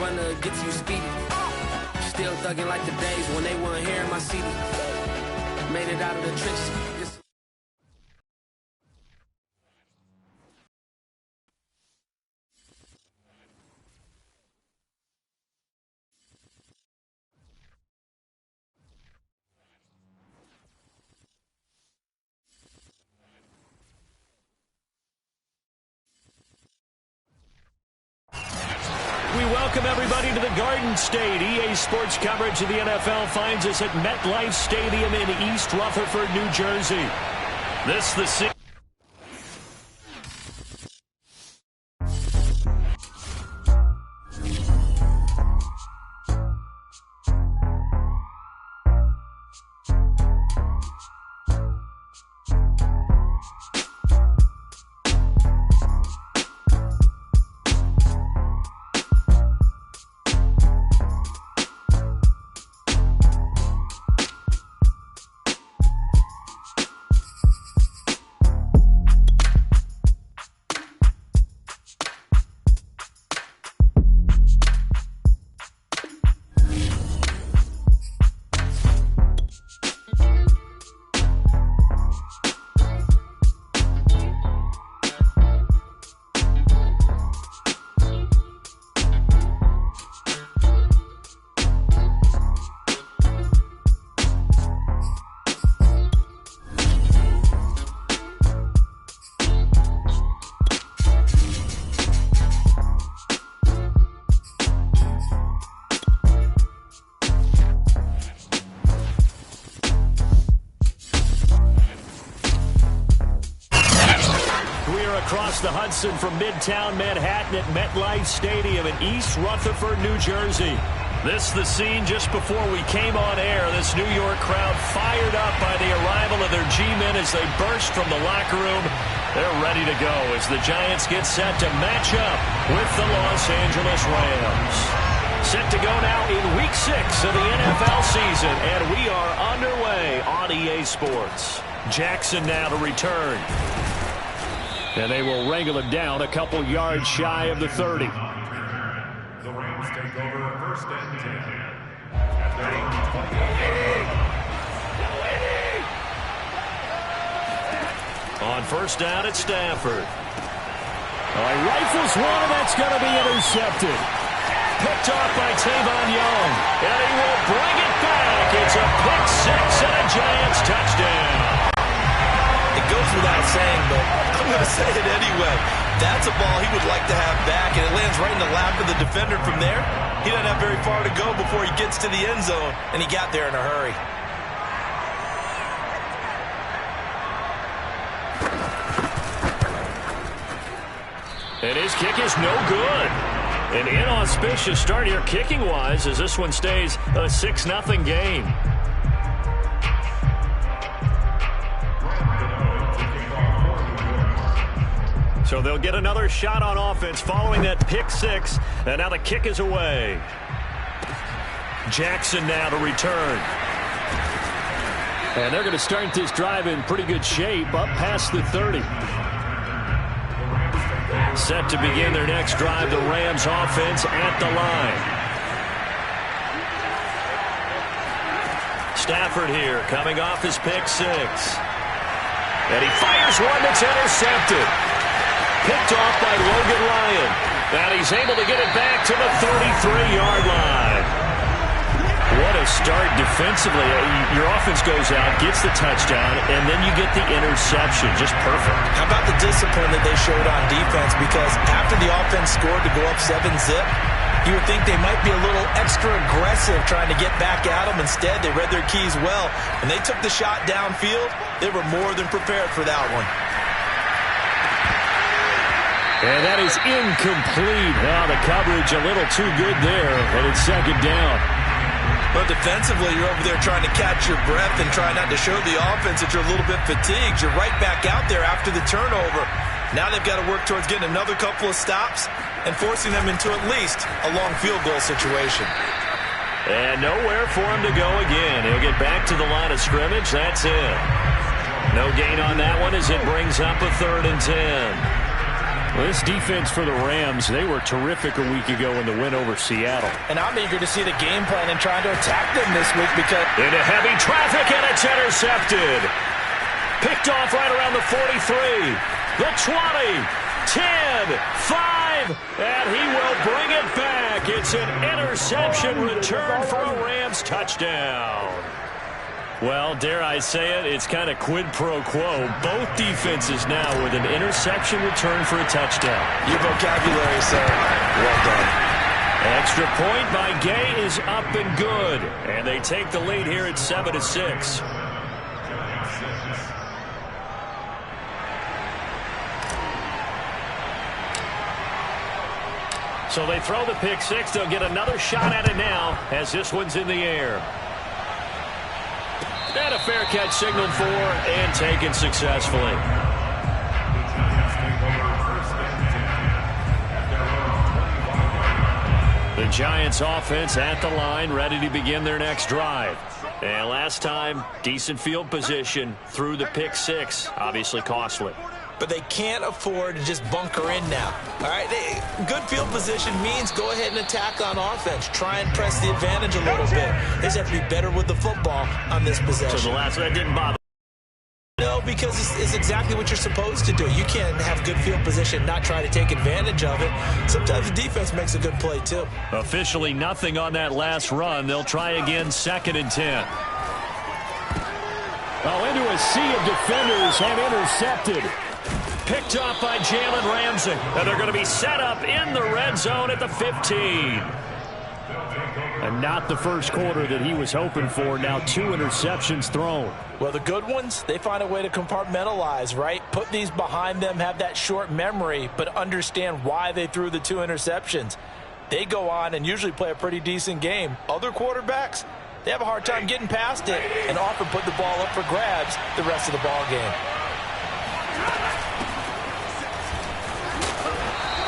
runner gets you speedy. Still thugging like the days when they weren't hearing my CD. Made it out of the trenches. We welcome everybody to the Garden State. EA Sports coverage of the NFL finds us at MetLife Stadium in East Rutherford, New Jersey. This the city. Across the Hudson from Midtown Manhattan at MetLife Stadium in East Rutherford, New Jersey. This the scene just before we came on air. This New York crowd fired up by the arrival of their G-men as they burst from the locker room. They're ready to go as the Giants get set to match up with the Los Angeles Rams. Set to go now in Week 6 of the NFL season, and we are underway on EA Sports. Jackson now to return. And they will wrangle him down a couple yards shy of the 30. The Rams take over first and 10. On first down at Stafford. He rifles one, and that's going to be intercepted. Picked off by Tavon Young. And he will bring it back. It's a pick six and a Giants touchdown. It goes without saying, but I'm going to say it anyway. That's a ball he would like to have back, and it lands right in the lap of the defender from there. He doesn't have very far to go before he gets to the end zone, and he got there in a hurry. And his kick is no good. An inauspicious start here kicking-wise as this one stays a 6-0 game. So they'll get another shot on offense following that pick six. And now the kick is away. Jackson now to return. And they're going to start this drive in pretty good shape up past the 30. Set to begin their next drive, the Rams offense at the line. Stafford here coming off his pick six. And he fires one that's intercepted. Picked off by Logan Ryan. And he's able to get it back to the 33-yard line. What a start defensively. Your offense goes out, gets the touchdown, and then you get the interception. Just perfect. How about the discipline that they showed on defense? Because after the offense scored to go up 7-zip, you would think they might be a little extra aggressive trying to get back at them. Instead, they read their keys well. When they took the shot downfield, they were more than prepared for that one. And that is incomplete. Now the coverage a little too good there, and it's second down. But defensively, you're over there trying to catch your breath and try not to show the offense that you're a little bit fatigued. You're right back out there after the turnover. Now they've got to work towards getting another couple of stops and forcing them into at least a long field goal situation. And nowhere for him to go again. He'll get back to the line of scrimmage. That's it. No gain on that one as it brings up a 3rd and 10. Well, this defense for the Rams, they were terrific a week ago in the win over Seattle. And I'm eager to see the game plan and trying to attack them this week because... Into heavy traffic, and it's intercepted. Picked off right around the 43, the 20, 10, 5, and he will bring it back. It's an interception return for a Rams touchdown. Well, dare I say it, it's kind of quid pro quo. Both defenses now with an interception return for a touchdown. Your vocabulary, sir. Well done. Extra point by Gay is up and good. And they take the lead here at 7-6. So they throw the pick six. They'll get another shot at it now as this one's in the air. And a fair catch signaled for and taken successfully. The Giants offense at the line, ready to begin their next drive. And last time, decent field position through the pick six, obviously costly. But they can't afford to just bunker in now. All right, good field position means go ahead and attack on offense. Try and press the advantage a little bit. They just have to be better with the football on this possession. So the last one, that didn't bother. No, because it's exactly what you're supposed to do. You can't have good field position, not try to take advantage of it. Sometimes the defense makes a good play, too. Officially nothing on that last run. They'll try again, 2nd and 10. Oh, into a sea of defenders and intercepted. Picked off by Jalen Ramsey. And they're going to be set up in the red zone at the 15. And not the first quarter that he was hoping for. Now 2 interceptions thrown. Well, the good ones, they find a way to compartmentalize, right? Put these behind them, have that short memory, but understand why they threw the 2 interceptions. They go on and usually play a pretty decent game. Other quarterbacks, they have a hard time getting past it and often put the ball up for grabs the rest of the ball game.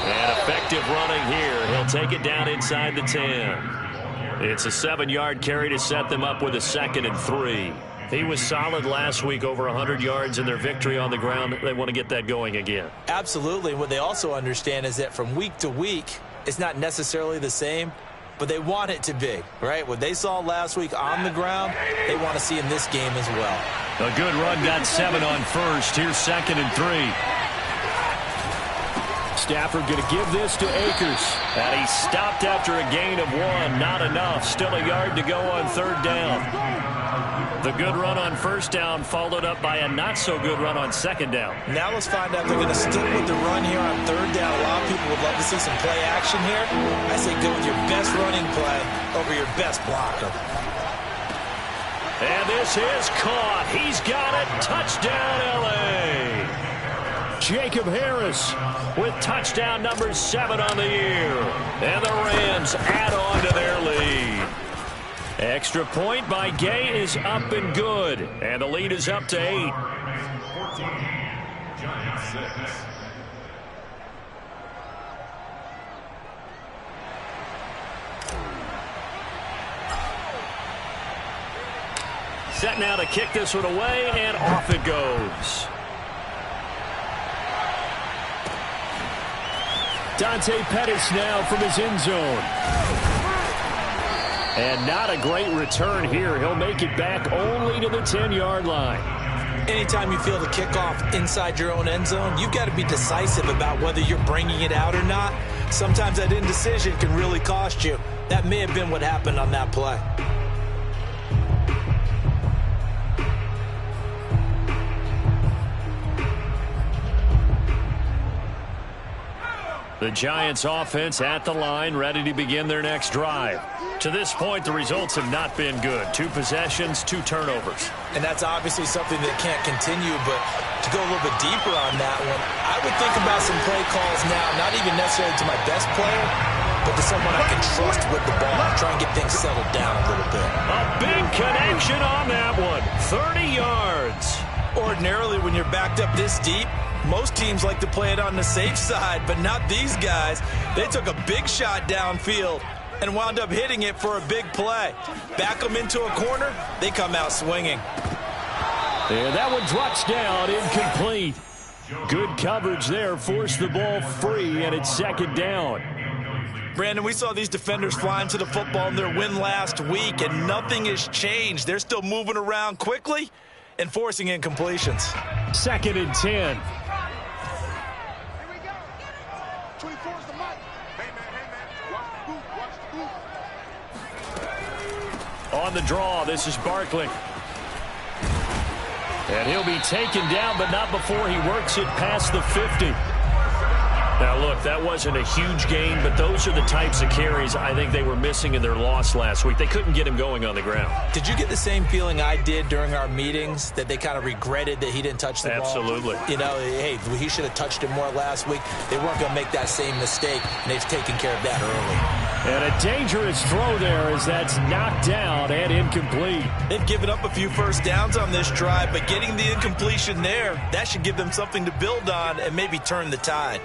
And effective running here. He'll take it down inside the 10. It's a 7-yard carry to set them up with a 2nd and 3. He was solid last week, over 100 yards in their victory on the ground. They want to get that going again. Absolutely. What they also understand is that from week to week, it's not necessarily the same, but they want it to be, right? What they saw last week on the ground, they want to see in this game as well. A good run, got 7 on first. Here's 2nd and 3. Stafford going to give this to Akers. And he stopped after a gain of 1. Not enough. Still a yard to go on 3rd down. The good run on 1st down followed up by a not-so-good run on 2nd down. Now let's find out if they're going to stick with the run here on 3rd down. A lot of people would love to see some play action here. I say go with your best running play over your best blocker. And this is caught. He's got it. Touchdown, L.A. Jacob Harris with touchdown number 7 on the year. And the Rams add on to their lead. Extra point by Gay is up and good. And the lead is up to 8. 14, Giants 6. Set now to kick this one away, and off it goes. Dante Pettis now from his end zone. And not a great return here. He'll make it back only to the 10-yard line. Anytime you feel the kickoff inside your own end zone, you've got to be decisive about whether you're bringing it out or not. Sometimes that indecision can really cost you. That may have been what happened on that play. The Giants offense at the line, ready to begin their next drive. To this point, the results have not been good. 2 possessions, 2 turnovers. And that's obviously something that can't continue, but to go a little bit deeper on that one, I would think about some play calls now, not even necessarily to my best player, but to someone I can trust with the ball, try and get things settled down a little bit. A big connection on that one, 30 yards. Ordinarily, when you're backed up this deep, most teams like to play it on the safe side, but not these guys. They took a big shot downfield and wound up hitting it for a big play. Back them into a corner, they come out swinging. And that one drops down, incomplete. Good coverage there. Forced the ball free, and it's second down. Brandon, we saw these defenders flying to the football in their win last week, and nothing has changed. They're still moving around quickly and forcing incompletions. Second and 10. Here we go. 24's the mic. Hey, man. Watch the boot. On the draw, this is Barkley. And he'll be taken down, but not before he works it past the 50. Now, look, that wasn't a huge gain, but those are the types of carries I think they were missing in their loss last week. They couldn't get him going on the ground. Did you get the same feeling I did during our meetings, that they kind of regretted that he didn't touch the ball? Absolutely. You know, hey, he should have touched it more last week. They weren't going to make that same mistake, and they've taken care of that early. And a dangerous throw there as that's knocked down and incomplete. They've given up a few first downs on this drive, but getting the incompletion there, that should give them something to build on and maybe turn the tide.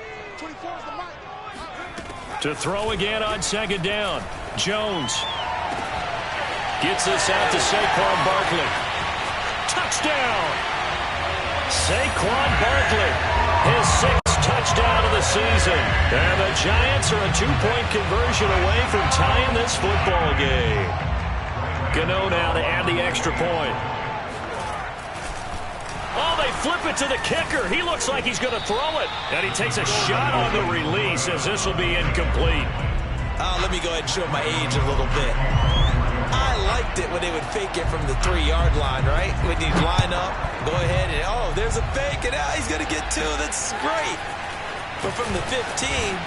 To throw again on second down. Jones gets this out to Saquon Barkley. Touchdown! Saquon Barkley, his 6th touchdown of the season. And the Giants are a 2-point conversion away from tying this football game. Gano now to add the extra point. Oh, they flip it to the kicker. He looks like he's going to throw it. And he takes a shot on the release as this will be incomplete. Let me go ahead and show my age a little bit. I liked it when they would fake it from the 3-yard line, right? When you line up, go ahead and, oh, there's a fake, and he's going to get 2. That's great. But from the 15,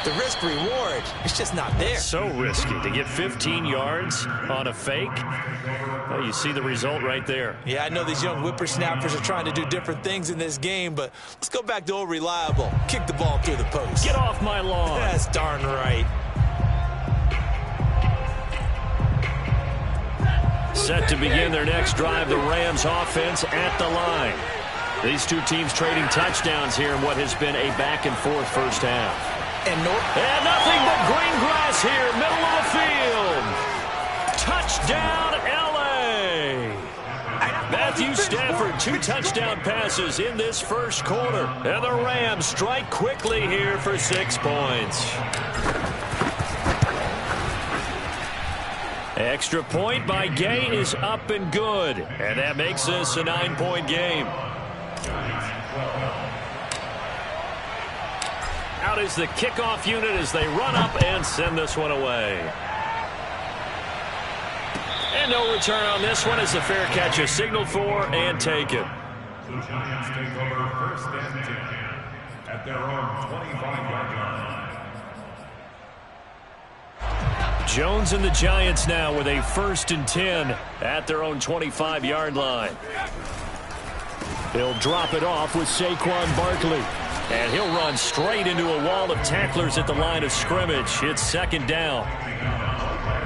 the risk-reward, it's just not there. So risky to get 15 yards on a fake. Well, you see the result right there. Yeah, I know these young whippersnappers are trying to do different things in this game, but let's go back to old reliable. Kick the ball through the post. Get off my lawn. That's darn right. Set to begin their next drive, the Rams offense at the line. These two teams trading touchdowns here in what has been a back-and-forth first half. And nothing but green grass here, middle of the field. Touchdown, L.A. Matthew Stafford, 2 touchdown passes in this first quarter. And the Rams strike quickly here for 6 points. Extra point by Gay is up and good. And that makes this a 9-point game. Out is the kickoff unit as they run up and send this one away. And no return on this one as the fair catch is signaled for and taken. The Giants take over 1st and 10 at their own 25-yard line. Jones and the Giants now with a 1st and 10 at their own 25-yard line. They'll drop it off with Saquon Barkley. And he'll run straight into a wall of tacklers at the line of scrimmage. It's second down.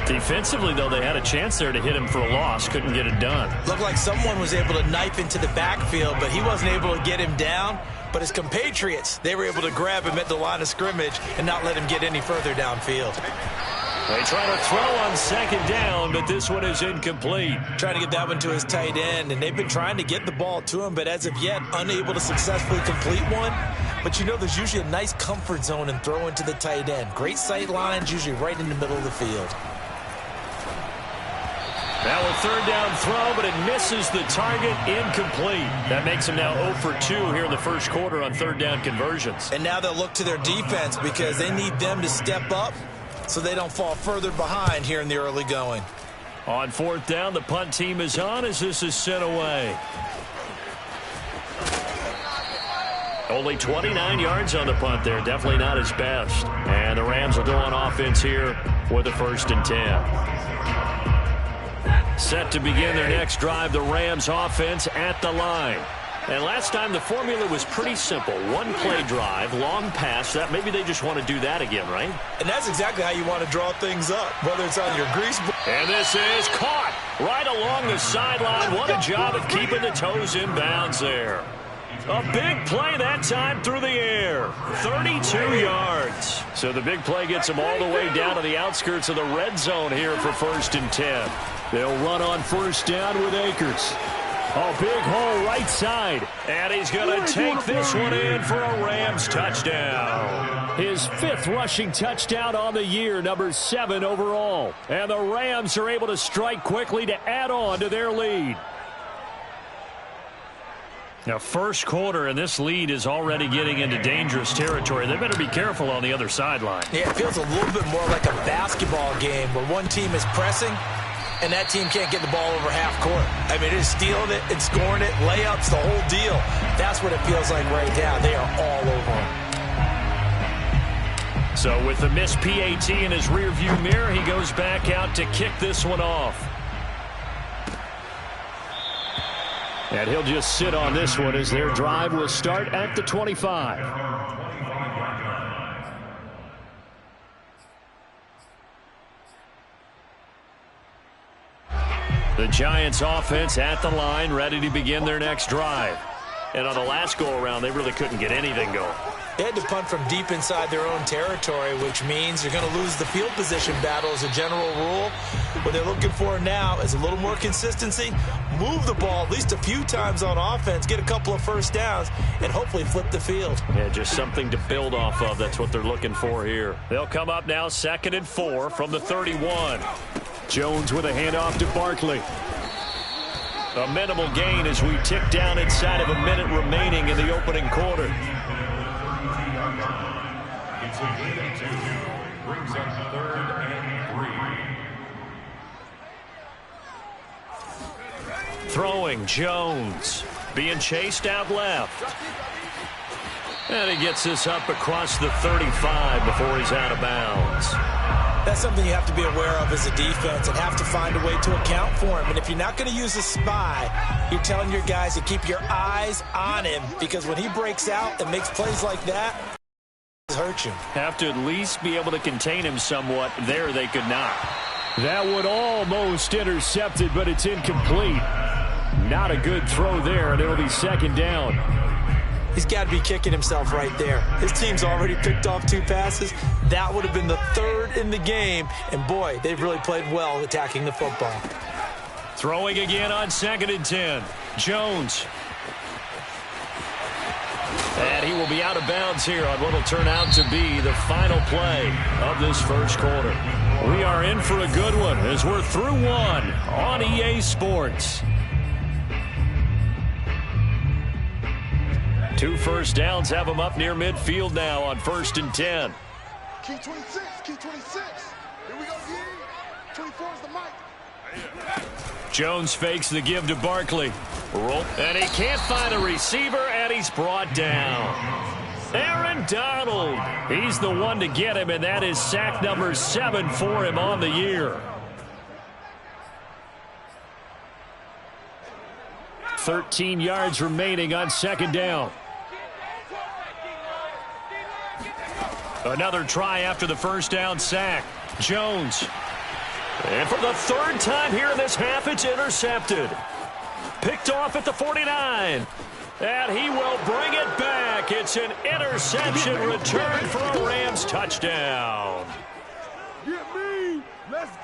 Defensively, though, they had a chance there to hit him for a loss. Couldn't get it done. Looked like someone was able to knife into the backfield, but he wasn't able to get him down. But his compatriots, they were able to grab him at the line of scrimmage and not let him get any further downfield. They try to throw on second down, but this one is incomplete. Trying to get that one to his tight end, and they've been trying to get the ball to him, but as of yet, unable to successfully complete one. But you know, there's usually a nice comfort zone in throwing to the tight end. Great sight lines, usually right in the middle of the field. Now a 3rd down throw, but it misses the target, incomplete. That makes him now 0 for 2 here in the first quarter on 3rd down conversions. And now they'll look to their defense because they need them to step up so they don't fall further behind here in the early going. On 4th down, the punt team is on as this is sent away. Only 29 yards on the punt there. Definitely not his best. And the Rams will go on offense here with a 1st and 10. Set to begin their next drive, the Rams offense at the line. And last time the formula was pretty simple. 1-play drive, long pass. That maybe they just want to do that again, right? And that's exactly how you want to draw things up, whether it's on your grease. And this is caught right along the sideline. What a job of keeping the toes in bounds there. A big play that time through the air. 32 yards. So the big play gets them all the way down to the outskirts of the red zone here for 1st and 10. They'll run on 1st down with Akers. A big hole right side. And he's going to take this one in for a Rams touchdown. His 5th rushing touchdown on the year, number 7 overall. And the Rams are able to strike quickly to add on to their lead. Now, first quarter, and this lead is already getting into dangerous territory. They better be careful on the other sideline. Yeah, it feels a little bit more like a basketball game where one team is pressing and that team can't get the ball over half court. I mean, they're stealing it and scoring it, layups, the whole deal. That's what it feels like right now. They are all over them. So with the missed PAT in his rearview mirror, he goes back out to kick this one off. And he'll just sit on this one as their drive will start at the 25. The Giants offense at the line, ready to begin their next drive. And on the last go-around, they really couldn't get anything going. They had to punt from deep inside their own territory, which means you're going to lose the field position battle as a general rule. What they're looking for now is a little more consistency, move the ball at least a few times on offense, get a couple of first downs, and hopefully flip the field. Yeah, just something to build off of. That's what they're looking for here. They'll come up now 2nd and 4 from the 31. Jones with a handoff to Barkley. A minimal gain as we tick down inside of a minute remaining in the opening quarter. It's a gain of 2. Brings up 3rd and 3. Throwing Jones. Being chased out left. And he gets this up across the 35 before he's out of bounds. That's something you have to be aware of as a defense and have to find a way to account for him. And if you're not going to use a spy, you're telling your guys to keep your eyes on him, because when he breaks out and makes plays like that, it hurts you. Have to at least be able to contain him somewhat. There they could not. That one almost intercepted, but it's incomplete. Not a good throw there, and it'll be 2nd down. He's got to be kicking himself right there. His team's already picked off 2 passes. That would have been the 3rd in the game. And, boy, they've really played well attacking the football. Throwing again on 2nd and 10. Jones. And he will be out of bounds here on what will turn out to be the final play of this first quarter. We are in for a good one as we're through one on EA Sports. 2 first downs have them up near midfield now on 1st and 10. Key 26, key 26. Here we go, yeah. 24 is the mic. Jones fakes the give to Barkley. And he can't find a receiver, and he's brought down. Aaron Donald. He's the one to get him, and that is sack number 7 for him on the year. 13 yards remaining on 2nd down. Another try after the first down sack. Jones. And for the 3rd time here in this half, it's intercepted. Picked off at the 49. And he will bring it back. It's an interception return for a Rams touchdown.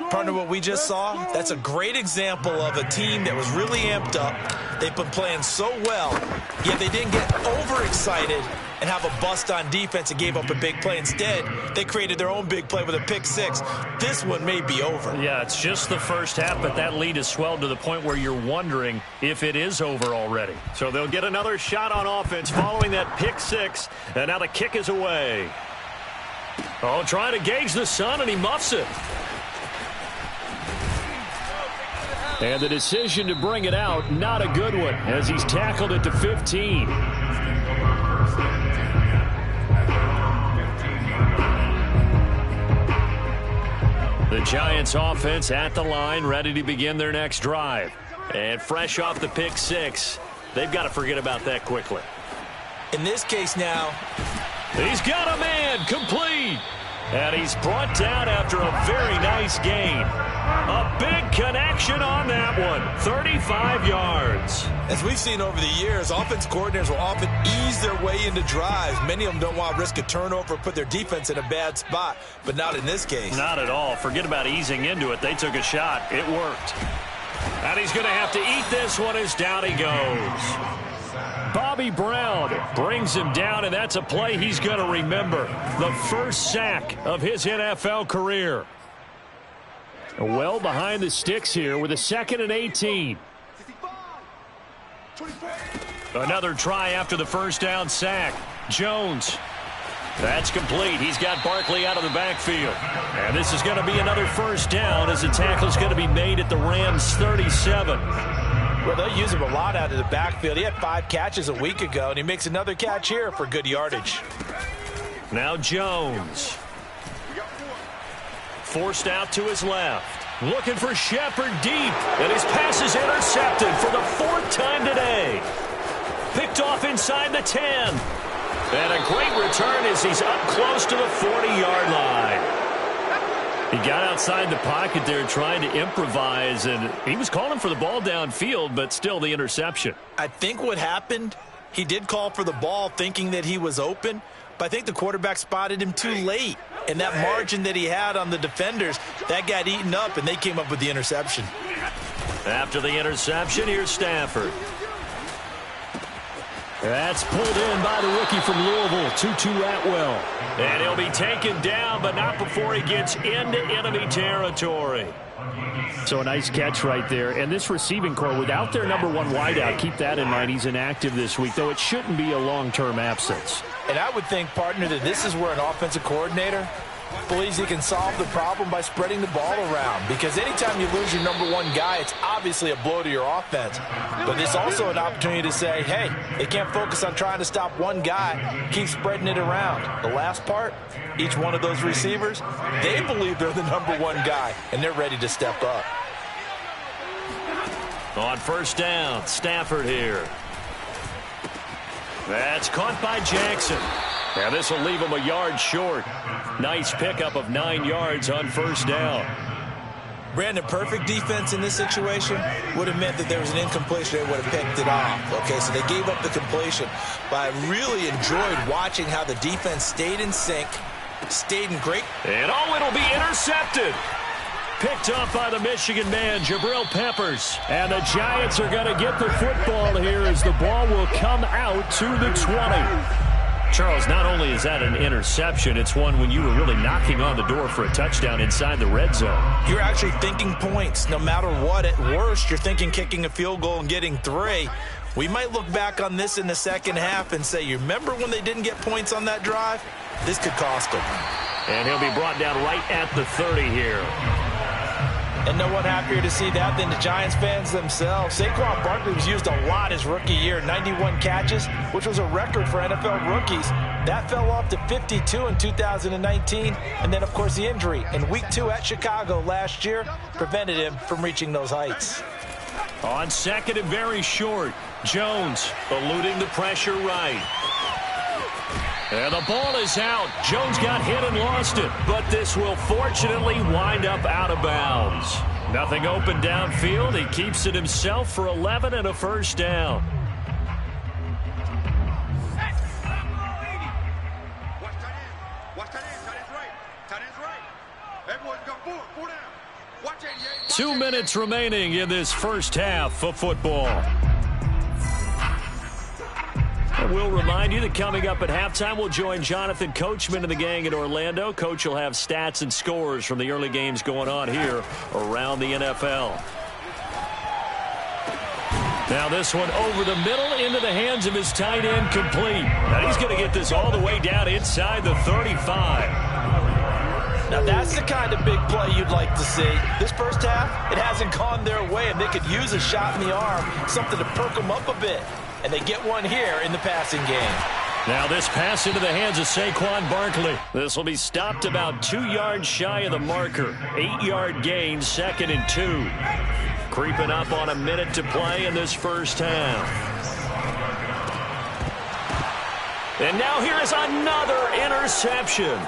Partner, what we just saw, that's a great example of a team that was really amped up. They've been playing so well, yet they didn't get overexcited and have a bust on defense and gave up a big play. Instead, they created their own big play with a pick 6. This one may be over. Yeah, it's just the first half, but that lead has swelled to the point where you're wondering if it is over already. So they'll get another shot on offense following that pick 6, and now the kick is away. Oh, trying to gauge the sun, and he muffs it. And the decision to bring it out, not a good one, as he's tackled at the 15. The Giants offense at the line, ready to begin their next drive. And fresh off the pick 6, they've got to forget about that quickly. In this case now, he's got a man, complete. And he's brought down after a very nice gain. A big connection on that one. 35 yards. As we've seen over the years, offense coordinators will often ease their way into drives. Many of them don't want to risk a turnover or put their defense in a bad spot, but not in this case. Not at all. Forget about easing into it. They took a shot. It worked. And he's going to have to eat this one as down he goes. Bobby Brown brings him down, and that's a play he's going to remember. The first sack of his NFL career. Well behind the sticks here with a 2nd and 18. Another try after the first down sack. Jones. That's complete. He's got Barkley out of the backfield. And this is going to be another first down as the tackle is going to be made at the Rams' 37. Well, they'll use him a lot out of the backfield. He had 5 catches a week ago, and he makes another catch here for good yardage. Now Jones. Forced out to his left. Looking for Shepard deep. And his pass is intercepted for the 4th time today. Picked off inside the 10. And a great return as he's up close to the 40-yard line. He got outside the pocket there trying to improvise, and he was calling for the ball downfield, but still the interception. I think what happened, he did call for the ball thinking that he was open, but I think the quarterback spotted him too late. And that margin that he had on the defenders, that got eaten up, and they came up with the interception. After the interception, here's Stafford. That's pulled in by the rookie from Louisville, Tutu Atwell. And he'll be taken down, but not before he gets into enemy territory. So a nice catch right there. And this receiving core, without their number 1 wideout, keep that in mind. He's inactive this week, though it shouldn't be a long-term absence. And I would think, partner, that this is where an offensive coordinator believes he can solve the problem by spreading the ball around. Because anytime you lose your number 1 guy, it's obviously a blow to your offense. But it's also an opportunity to say, hey, they can't focus on trying to stop one guy. Keep spreading it around. The last part, each one of those receivers, they believe they're the number 1 guy, and they're ready to step up. On first down, Stafford here. That's caught by Jackson. And this will leave him a yard short. Nice pickup of 9 yards on first down. Brandon, perfect defense in this situation would have meant that there was an incompletion. They would have picked it off. Okay, so they gave up the completion. But I really enjoyed watching how the defense stayed in sync, stayed in great. And it'll be intercepted. Picked off by the Michigan man, Jabril Peppers. And the Giants are going to get the football here as the ball will come out to the 20. Charles, not only is that an interception, it's one when you were really knocking on the door for a touchdown inside the red zone. You're actually thinking points no matter what. At worst, you're thinking kicking a field goal and getting 3. We might look back on this in the second half and say, you remember when they didn't get points on that drive? This could cost them. And he'll be brought down right at the 30 here. And no one happier to see that than the Giants fans themselves. Saquon Barkley was used a lot his rookie year, 91 catches, which was a record for NFL rookies. That fell off to 52 in 2019. And then, of course, the injury in Week 2 at Chicago last year prevented him from reaching those heights. On second and very short, Jones eluding the pressure right. And the ball is out. Jones got hit and lost it, but this will fortunately wind up out of bounds. Nothing open downfield. He keeps it himself for 11 and a first down. Watch 2 minutes remaining in this first half of football. We'll remind you that coming up at halftime, we'll join Jonathan Coachman and the gang in Orlando. Coach will have stats and scores from the early games going on here around the NFL. Now this one over the middle into the hands of his tight end, complete. Now he's going to get this all the way down inside the 35. Now that's the kind of big play you'd like to see. This first half, it hasn't gone their way, and they could use a shot in the arm, something to perk them up a bit. And they get one here in the passing game. Now this pass into the hands of Saquon Barkley. This will be stopped about 2 yards shy of the marker. 8-yard gain, 2nd and 2. Creeping up on a minute to play in this first half. And now here is another interception.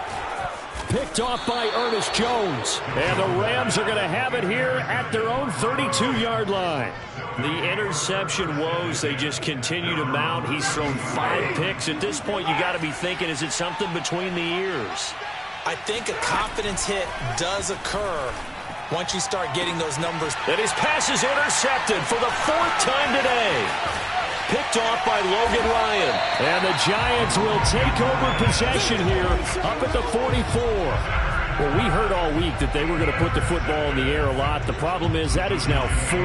Picked off by Ernest Jones. And the Rams are going to have it here at their own 32-yard line. The interception woes, they just continue to mount. He's thrown 5 picks. At this point, you got to be thinking, is it something between the ears? I think a confidence hit does occur once you start getting those numbers. And his pass is intercepted for the 4th time today. Picked off by Logan Ryan. And the Giants will take over possession here up at the 44. Well, we heard all week that they were going to put the football in the air a lot. The problem is that is now 4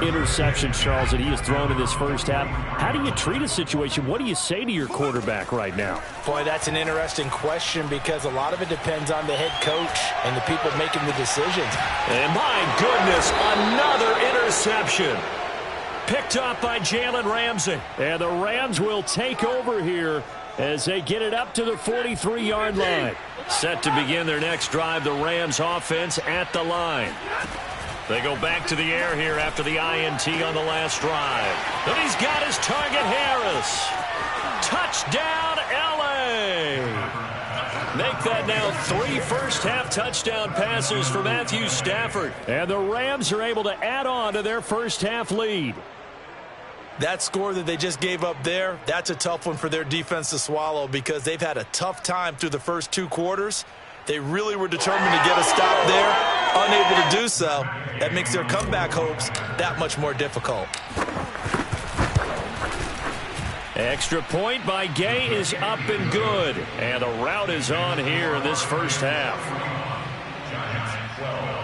interceptions, Charles, that he has thrown in this first half. How do you treat a situation? What do you say to your quarterback right now? Boy, that's an interesting question because a lot of it depends on the head coach and the people making the decisions. And my goodness, another interception. Picked up by Jalen Ramsey. And the Rams will take over here as they get it up to the 43-yard line. Set to begin their next drive, the Rams offense at the line. They go back to the air here after the INT on the last drive. And he's got his target, Harris. Touchdown, L.A. Make that now 3 first-half touchdown passes for Matthew Stafford. And the Rams are able to add on to their first-half lead. That score that they just gave up there, that's a tough one for their defense to swallow because they've had a tough time through the first 2 quarters. They really were determined to get a stop there, unable to do so. That makes their comeback hopes that much more difficult. Extra point by Gay is up and good. And the route is on here in this first half. Giants 12.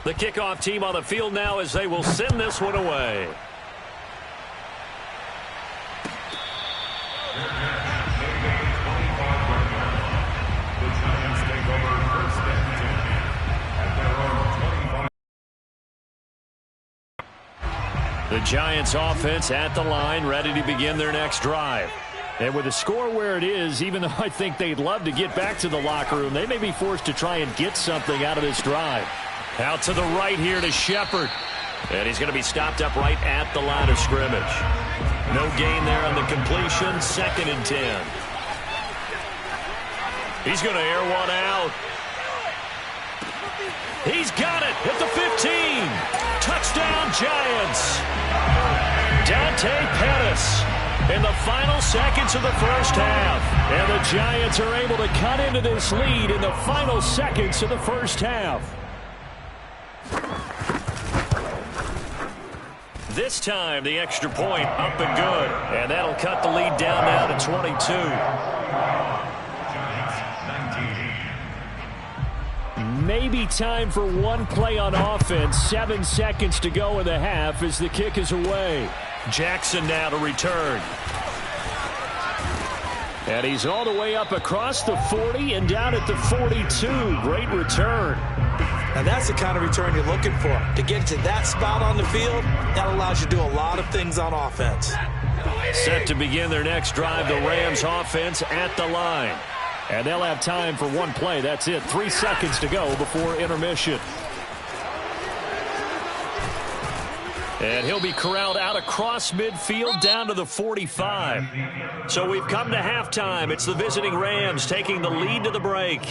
The kickoff team on the field now as they will send this one away. The Giants take over 1st and 10 at their own 25. The Giants offense at the line, ready to begin their next drive. And with the score where it is, even though I think they'd love to get back to the locker room, they may be forced to try and get something out of this drive. Out to the right here to Shepard. And he's going to be stopped up right at the line of scrimmage. No gain there on the completion. 2nd and 10. He's going to air one out. He's got it at the 15. Touchdown, Giants. Dante Pettis in the final seconds of the first half. And the Giants are able to cut into this lead in the final seconds of the first half. This time, the extra point up and good. And that'll cut the lead down now to 22. Maybe time for one play on offense. 7 seconds to go in the half as the kick is away. Jackson now to return. And he's all the way up across the 40 and down at the 42. Great return. Now that's the kind of return you're looking for. To get to that spot on the field, that allows you to do a lot of things on offense. Set to begin their next drive, the Rams offense at the line. And they'll have time for one play. That's it. 3 seconds to go before intermission. And he'll be corralled out across midfield down to the 45. So we've come to halftime. It's the visiting Rams taking the lead to the break.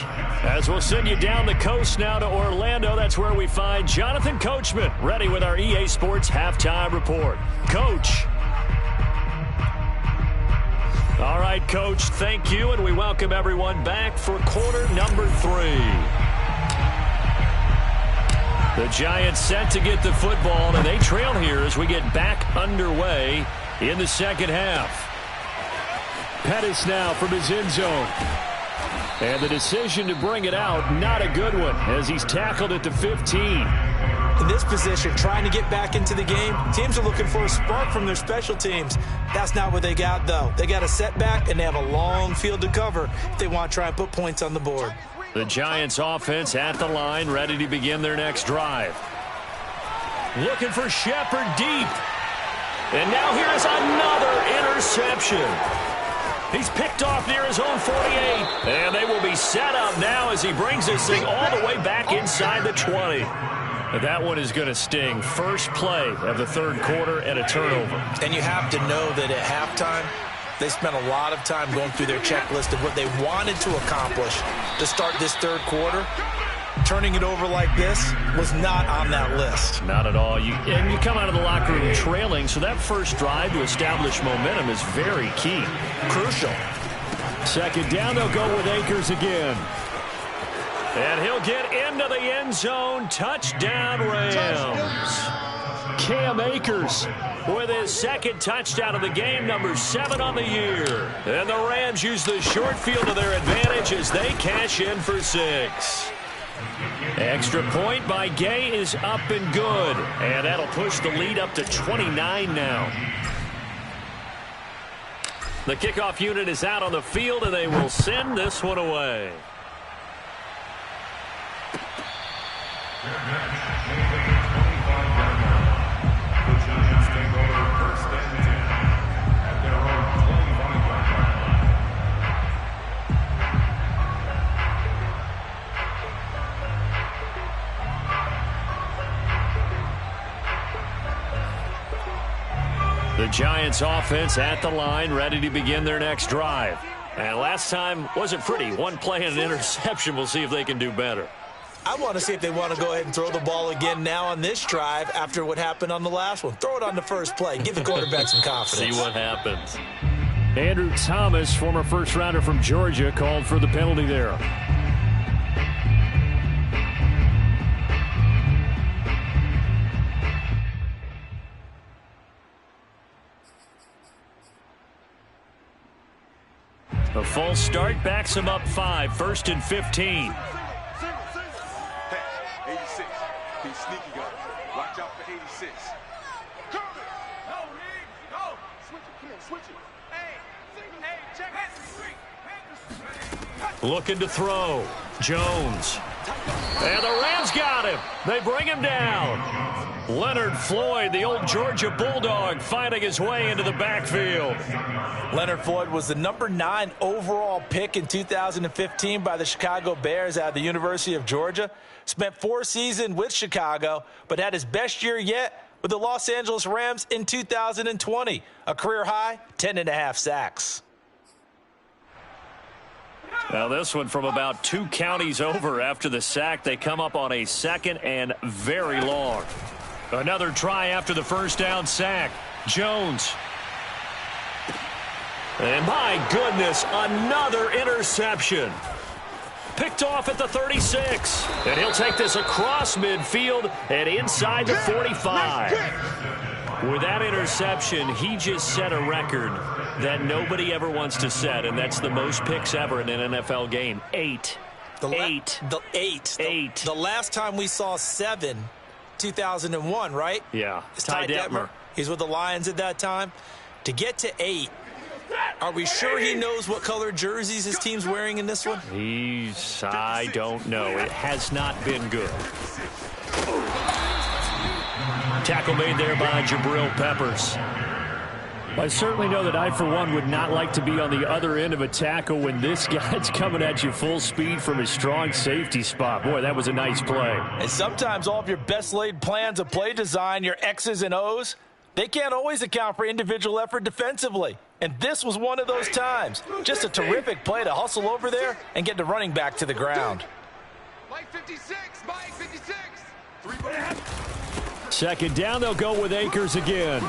As we'll send you down the coast now to Orlando, that's where we find Jonathan Coachman ready with our EA Sports Halftime Report. Coach. All right, Coach, thank you, and we welcome everyone back for quarter number 3. The Giants set to get the football, and they trail here as we get back underway in the second half. Pettis now from his end zone. And the decision to bring it out, not a good one, as he's tackled at the 15. In this position, trying to get back into the game, teams are looking for a spark from their special teams. That's not what they got, though. They got a setback, and they have a long field to cover if they want to try and put points on the board. The Giants offense at the line, ready to begin their next drive. Looking for Shepard deep. And now here's another interception. He's picked off near his own 48. And they will be set up now as he brings this thing all the way back inside the 20. That one is going to sting. First play of the third quarter and a turnover. And you have to know that at halftime, they spent a lot of time going through their checklist of what they wanted to accomplish to start this third quarter. turning it over like this was not on that list. Not at all. You come out of the locker room trailing, so that first drive to establish momentum is very key. Crucial. Second down, they'll go with Akers again. And he'll get into the end zone. Touchdown, Rams. Cam Akers with his second touchdown of the game, number 7 on the year. And the Rams use the short field to their advantage as they cash in for 6. Extra point by Gay is up and good. And that'll push the lead up to 29 now. The kickoff unit is out on the field, and they will send this one away. The Giants offense at the line, ready to begin their next drive. And last time wasn't pretty. One play and an interception. We'll see if they can do better. I want to see if they want to go ahead and throw the ball again now on this drive after what happened on the last one. Throw it on the first play. Give the quarterback some confidence. See what happens. Andrew Thomas, former first-rounder from Georgia, called for the penalty there. A false start backs him up 5, 1st and 15. Hey, 86. He's sneaky guy. Watch out for 86. Curve it. No, no. Switch it. Come on, switch it. Hey, check it. Looking to throw. Jones. And the Rams got him. They bring him down. Leonard Floyd, the old Georgia Bulldog, finding his way into the backfield. Leonard Floyd was the number 9 overall pick in 2015 by the Chicago Bears out of the University of Georgia. Spent 4 seasons with Chicago, but had his best year yet with the Los Angeles Rams in 2020. A career high, 10.5 sacks. Now this one from about 2 counties over after the sack. They come up on a 2nd and very long. Another try after the first down sack. Jones. And my goodness, another interception. Picked off at the 36. And he'll take this across midfield and inside the 45. With that interception, he just set a record that nobody ever wants to set, and that's the most picks ever in an NFL game. 8. The last time we saw 7, 2001, right? Yeah. It's Ty Detmer. He's with the Lions at that time. To get to 8, are we sure he knows what color jerseys his team's wearing in this one? I don't know. It has not been good. Tackle made there by Jabril Peppers. I certainly know that I, for one, would not like to be on the other end of a tackle when this guy's coming at you full speed from his strong safety spot. Boy, that was a nice play. And sometimes all of your best laid plans of play design, your X's and O's, they can't always account for individual effort defensively. And this was one of those times. Just a terrific play to hustle over there and get the running back to the ground. Mike 56, Mike 56. 3 Second down, they'll go with Akers again.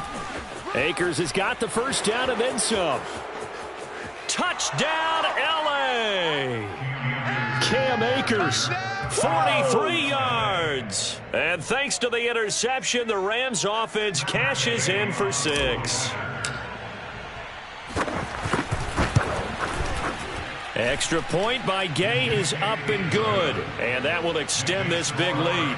Akers has got the first down and then some. Touchdown, L.A. Cam Akers, 43 yards. And thanks to the interception, the Rams offense cashes in for 6. Extra point by Gay is up and good. And that will extend this big lead.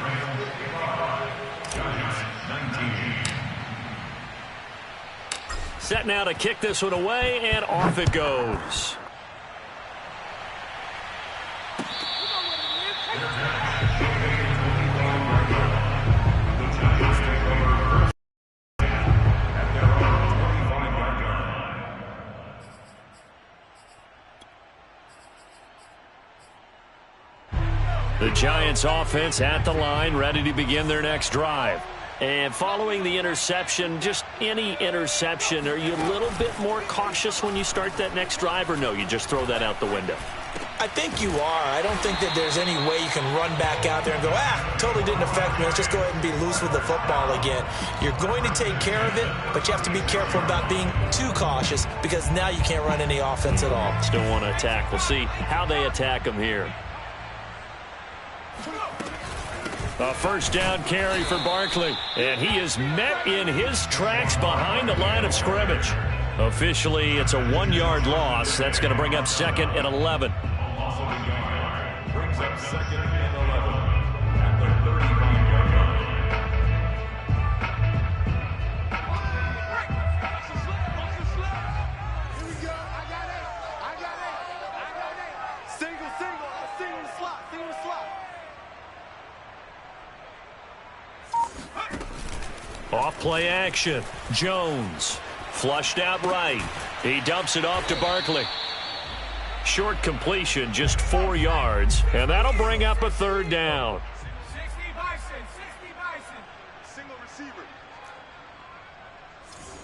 Set now to kick this one away, and off it goes. The Giants offense at the line, ready to begin their next drive. And following the interception, just any interception, are you a little bit more cautious when you start that next drive, or no, you just throw that out the window? I think you are. I don't think that there's any way you can run back out there and go, totally didn't affect me. Let's just go ahead and be loose with the football again. You're going to take care of it, but you have to be careful about being too cautious because now you can't run any offense at all. Still want to attack. We'll see how they attack them here. A first down carry for Barkley, and he is met in his tracks behind the line of scrimmage. Officially, it's a 1-yard loss. That's going to bring up 2nd and 11. Brings up 2nd and 11 at the 35-yard line. Here we go. I got it. Single, a single slot. Off play action. Jones. Flushed out right. He dumps it off to Barkley. Short completion, just 4 yards. And that'll bring up a 3rd down. 60 Bison. Single receiver.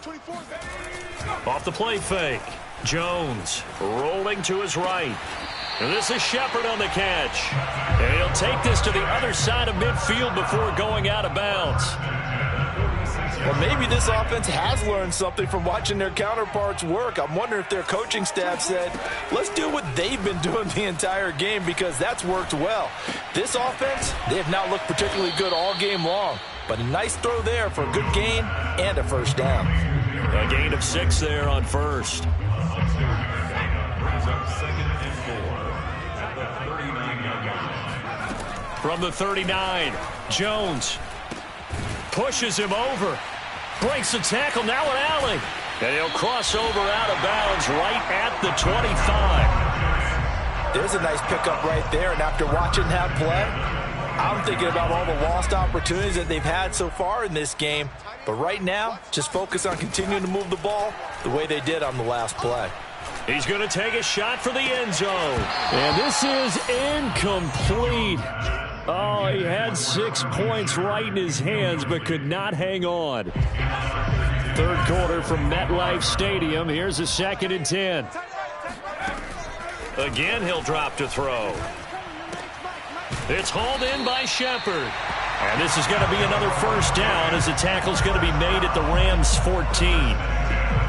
24. Off the play fake. Jones rolling to his right. And this is Shepard on the catch. And he'll take this to the other side of midfield before going out of bounds. Well, maybe this offense has learned something from watching their counterparts work. I'm wondering if their coaching staff said, let's do what they've been doing the entire game because that's worked well. This offense, they have not looked particularly good all game long. But a nice throw there for a good gain and a first down. A gain of 6 there on first. Brings up 2nd and 4 at the 39-yard line. From the 39, Jones pushes him over. Breaks the tackle, now an alley. And he'll cross over out of bounds right at the 25. There's a nice pickup right there, and after watching that play, I'm thinking about all the lost opportunities that they've had so far in this game. But right now, just focus on continuing to move the ball the way they did on the last play. He's going to take a shot for the end zone. And this is incomplete. Oh, he had 6 points right in his hands, but could not hang on. 3rd quarter from MetLife Stadium. Here's a 2nd and 10. Again, he'll drop to throw. It's hauled in by Shepard. And this is going to be another first down as the tackle's going to be made at the Rams' 14.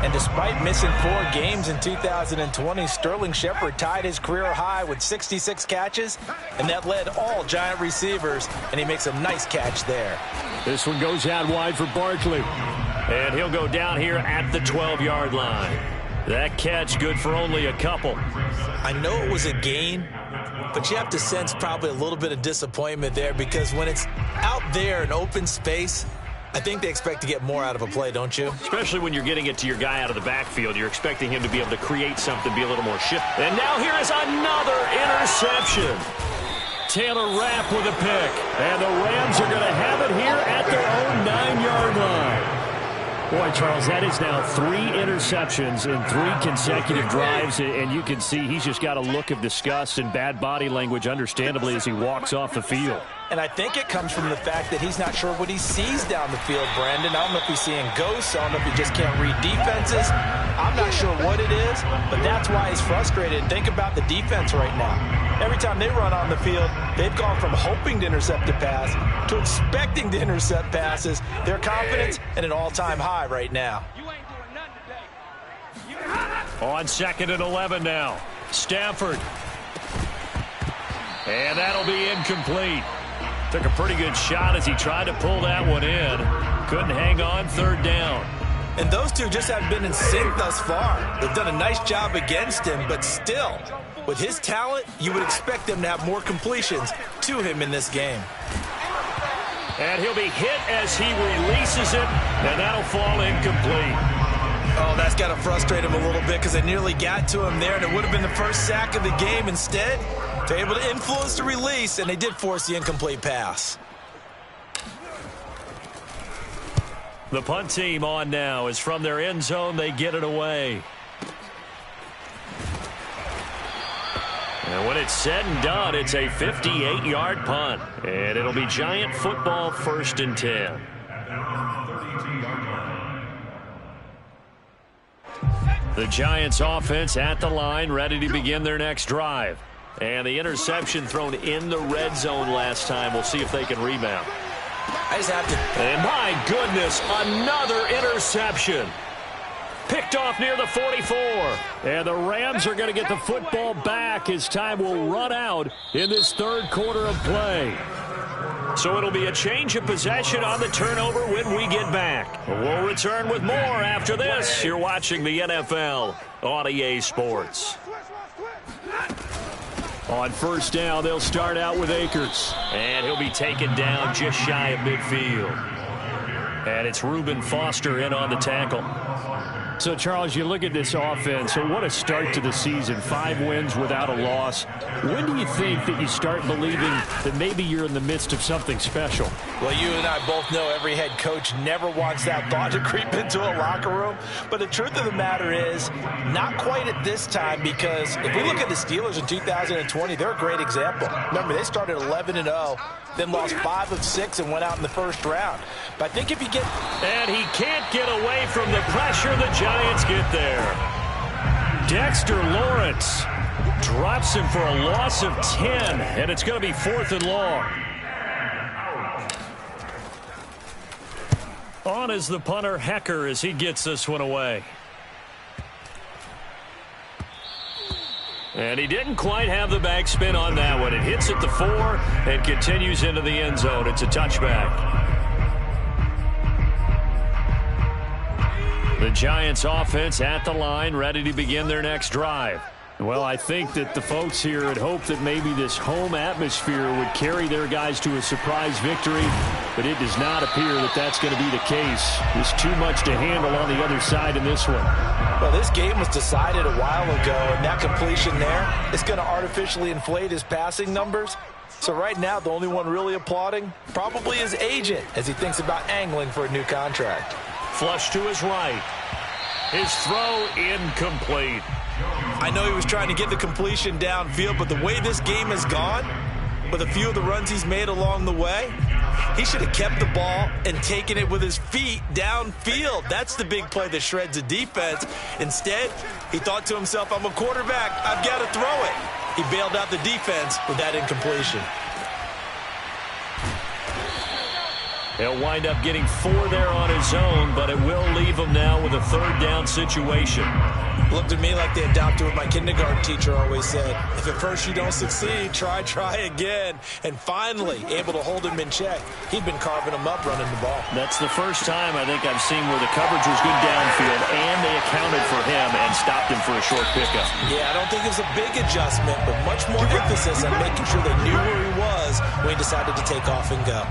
And despite missing 4 games in 2020, Sterling Shepard tied his career high with 66 catches, and that led all Giant receivers, and he makes a nice catch there. This one goes out wide for Barkley, and he'll go down here at the 12-yard line. That catch good for only a couple. I know it was a gain, but you have to sense probably a little bit of disappointment there because when it's out there in open space, I think they expect to get more out of a play, don't you? Especially when you're getting it to your guy out of the backfield. You're expecting him to be able to create something, be a little more shift. And now here is another interception. Taylor Rapp with a pick. And the Rams are going to have it here at their own 9-yard line. Boy, Charles, that is now 3 interceptions in 3 consecutive drives, and you can see he's just got a look of disgust and bad body language, understandably, as he walks off the field. And I think it comes from the fact that he's not sure what he sees down the field, Brandon. I don't know if he's seeing ghosts. I don't know if he just can't read defenses. I'm not sure what it is, but that's why he's frustrated. Think about the defense right now. Every time they run on the field, they've gone from hoping to intercept a pass to expecting to intercept passes. Their confidence at an all-time high right now. You ain't doing nothing today. On 2nd and 11 now. Stafford. And that'll be incomplete. Took a pretty good shot as he tried to pull that one in. Couldn't hang on, 3rd down. And those two just haven't been in sync thus far. They've done a nice job against him, but still, with his talent, you would expect them to have more completions to him in this game. And he'll be hit as he releases it, and that'll fall incomplete. Oh, that's got to frustrate him a little bit because they nearly got to him there, and it would have been the first sack of the game. Instead, they're able to influence the release, and they did force the incomplete pass. The punt team on now is from their end zone. They get it away. And when it's said and done, it's a 58-yard punt. And it'll be Giant football, 1st and 10. The Giants offense at the line, ready to begin their next drive. And the interception thrown in the red zone last time. We'll see if they can rebound. I just have to. And my goodness, another interception. Picked off near the 44. And the Rams are going to get the football back as time will run out in this third quarter of play. So it'll be a change of possession on the turnover when we get back. We'll return with more after this. You're watching the NFL on EA Sports. On first down, they'll start out with Akers. And he'll be taken down just shy of midfield. And it's Reuben Foster in on the tackle. So, Charles, you look at this offense, so what a start to the season. 5 wins without a loss. When do you think that you start believing that maybe you're in the midst of something special? Well, you and I both know every head coach never wants that thought to creep into a locker room. But the truth of the matter is, not quite at this time, because if we look at the Steelers in 2020, they're a great example. Remember, they started 11-0, then lost 5 of 6 and went out in the first round. But I think if you get... And he can't get away from the pressure. The Giants get there. Dexter Lawrence drops him for a loss of 10, and it's going to be 4th and long. On is the punter, Hecker, as he gets this one away. And he didn't quite have the backspin on that one. It hits at the 4 and continues into the end zone. It's a touchback. The Giants offense at the line, ready to begin their next drive. Well, I think that the folks here had hoped that maybe this home atmosphere would carry their guys to a surprise victory, but it does not appear that that's going to be the case. There's too much to handle on the other side in this one. Well, this game was decided a while ago, and that completion there is going to artificially inflate his passing numbers. So right now, the only one really applauding probably his agent as he thinks about angling for a new contract. Flush to his right. His throw incomplete. I know he was trying to get the completion downfield, but the way this game has gone, with a few of the runs he's made along the way, he should have kept the ball and taken it with his feet downfield. That's the big play that shreds a defense. Instead, he thought to himself, I'm a quarterback, I've got to throw it. He bailed out the defense with that incompletion. He'll wind up getting 4 there on his own, but it will leave him now with a 3rd down situation. Looked at me like they adopted what my kindergarten teacher always said. If at first you don't succeed, try again. And finally, able to hold him in check. He'd been carving him up running the ball. That's the first time I think I've seen where the coverage was good downfield, and they accounted for him and stopped him for a short pickup. Yeah, I don't think it was a big adjustment, but much more emphasis on making sure they knew where he was when he decided to take off and go.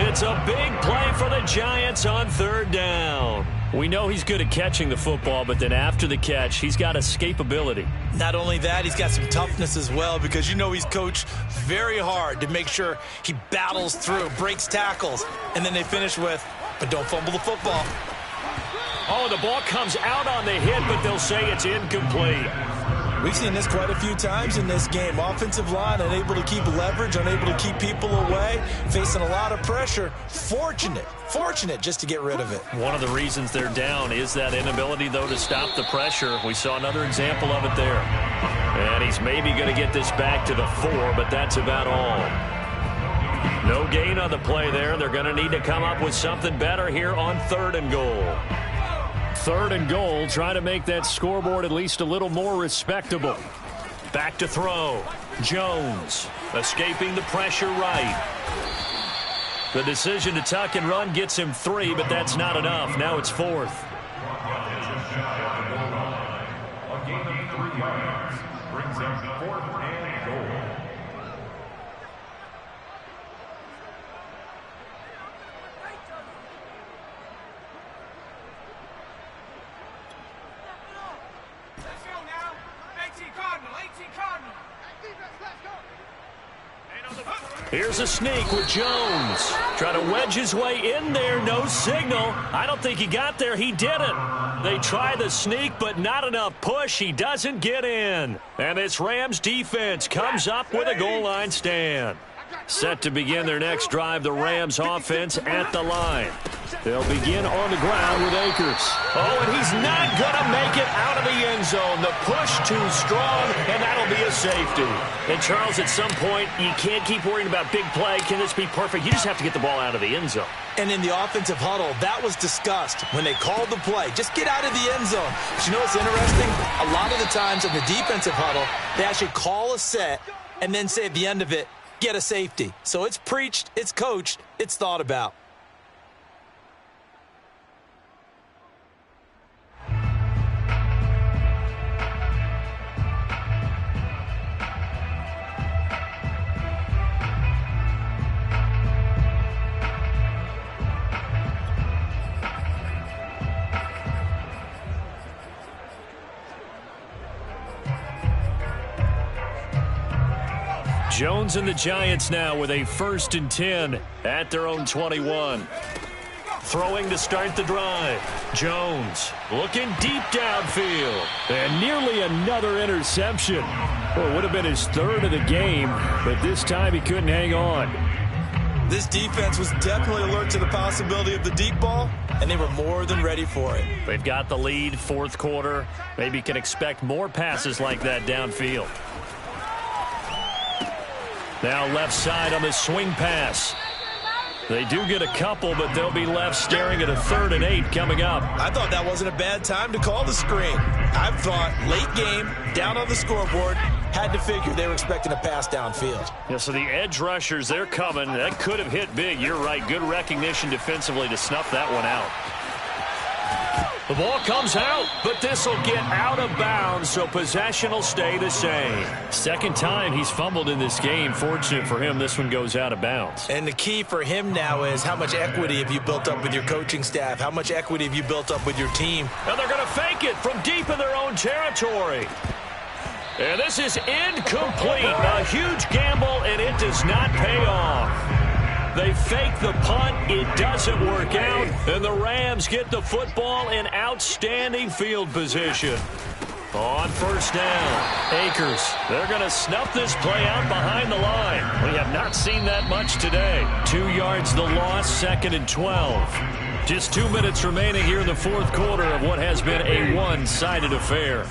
It's a big play for the Giants on 3rd down. We know he's good at catching the football, but then after the catch, he's got escapability. Not only that, he's got some toughness as well, because you know he's coached very hard to make sure he battles through, breaks tackles, and then they finish with, but don't fumble the football. Oh, the ball comes out on the hit, but they'll say it's incomplete. We've seen this quite a few times in this game. Offensive line unable to keep leverage, unable to keep people away, facing a lot of pressure. Fortunate just to get rid of it. One of the reasons they're down is that inability, though, to stop the pressure. We saw another example of it there. And he's maybe going to get this back to the 4, but that's about all. No gain on the play there. They're going to need to come up with something better here on 3rd and goal. 3rd and goal, try to make that scoreboard at least a little more respectable. Back to throw. Jones escaping the pressure right. The decision to tuck and run gets him 3, but that's not enough. Now it's 4th. A gain of 3 yards brings him 4th and goal. Here's a sneak with Jones. Trying to wedge his way in there. No signal. I don't think he got there. He didn't. They try the sneak, but not enough push. He doesn't get in. And this Rams defense comes up with a goal line stand. Set to begin their next drive, the Rams offense at the line. They'll begin on the ground with Akers. Oh, and he's not going to make it out of the end zone. The push too strong, and that'll be a safety. And, Charles, at some point, you can't keep worrying about big play. Can this be perfect? You just have to get the ball out of the end zone. And in the offensive huddle, that was discussed when they called the play. Just get out of the end zone. But you know what's interesting? A lot of the times in the defensive huddle, they actually call a set and then say at the end of it, get a safety. So it's preached, it's coached, it's thought about. Jones and the Giants now with a 1st and 10 at their own 21. Throwing to start the drive. Jones looking deep downfield. And nearly another interception. Well, it would have been his 3rd of the game, but this time he couldn't hang on. This defense was definitely alert to the possibility of the deep ball, and they were more than ready for it. They've got the lead, 4th quarter. Maybe can expect more passes like that downfield. Now left side on the swing pass. They do get a couple, but they'll be left staring at a 3rd and 8 coming up. I thought that wasn't a bad time to call the screen. I thought late game, down on the scoreboard, had to figure they were expecting a pass downfield. Yeah, so the edge rushers, they're coming. That could have hit big. You're right. Good recognition defensively to snuff that one out. The ball comes out, but this will get out of bounds, so possession will stay the same. 2nd time he's fumbled in this game. Fortunate for him, this one goes out of bounds. And the key for him now is how much equity have you built up with your coaching staff? How much equity have you built up with your team? And they're going to fake it from deep in their own territory. And this is incomplete. A huge gamble, and it does not pay off. They fake the punt. It doesn't work out. And the Rams get the football in outstanding field position. On 1st down, Akers. They're going to snuff this play out behind the line. We have not seen that much today. 2 yards the loss, 2nd and 12. Just 2 minutes remaining here in the 4th quarter of what has been a one-sided affair.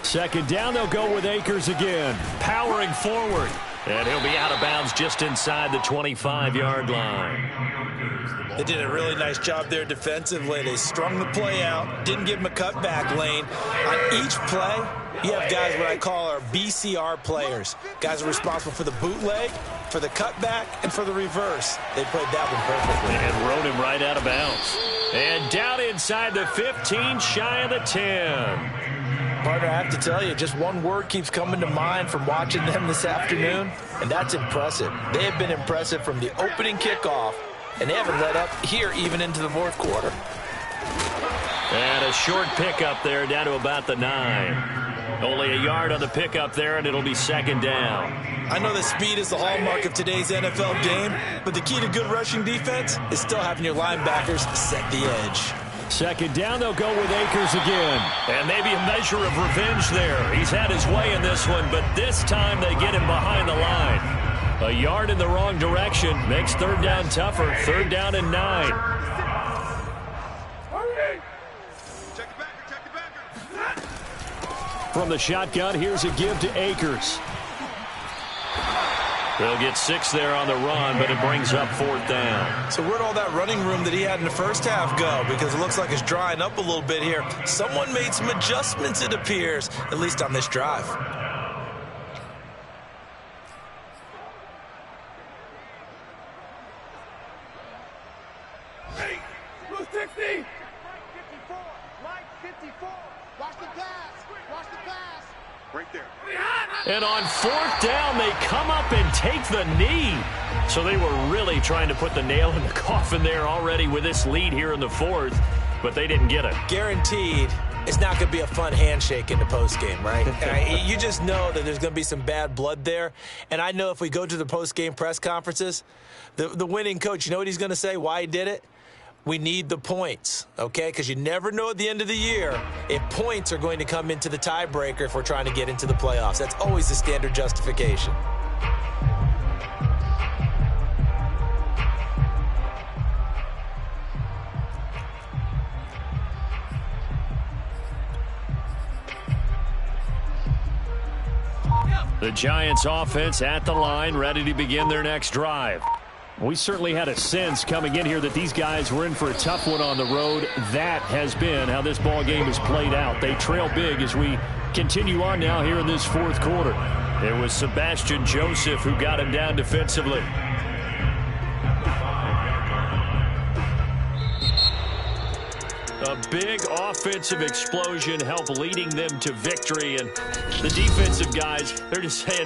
2nd down, they'll go with Akers again. Powering forward. And he'll be out of bounds just inside the 25-yard line. They did a really nice job there defensively. They strung the play out, didn't give him a cutback lane. On each play, you have guys what I call our BCR players. Guys are responsible for the bootleg, for the cutback, and for the reverse. They played that one perfectly. And rode him right out of bounds. And down inside the 15, shy of the 10. Partner, I have to tell you, just one word keeps coming to mind from watching them this afternoon, and that's impressive. They have been impressive from the opening kickoff, and they haven't let up here even into the 4th quarter. And a short pickup there down to about the 9. Only a yard on the pickup there, and it'll be 2nd down. I know that speed is the hallmark of today's NFL game, but the key to good rushing defense is still having your linebackers set the edge. 2nd down, they'll go with Akers again. And maybe a measure of revenge there. He's had his way in this one, but this time they get him behind the line. A yard in the wrong direction makes 3rd down tougher. 3rd down and 9. From the shotgun, here's a give to Akers. They'll get 6 there on the run, but it brings up 4th down. So where'd all that running room that he had in the first half go? Because it looks like it's drying up a little bit here. Someone made some adjustments, it appears, at least on this drive. Hey, Blue 60! Line 54. Watch the pass. Watch the pass. Right there. And on 4th down, they come up and take the knee. So they were really trying to put the nail in the coffin there already with this lead here in the 4th, but they didn't get it. Guaranteed, it's not going to be a fun handshake in the postgame, right? You just know that there's going to be some bad blood there. And I know if we go to the postgame press conferences, the winning coach, you know what he's going to say, why he did it? We need the points, okay? Because you never know at the end of the year if points are going to come into the tiebreaker if we're trying to get into the playoffs. That's always the standard justification. The Giants offense at the line, ready to begin their next drive. We certainly had a sense coming in here that these guys were in for a tough one on the road. That has been how this ball game has played out. They trail big as we continue on now here in this fourth quarter. It was Sebastian Joseph who got him down defensively. A big offensive explosion helped leading them to victory. And the defensive guys, they're just saying,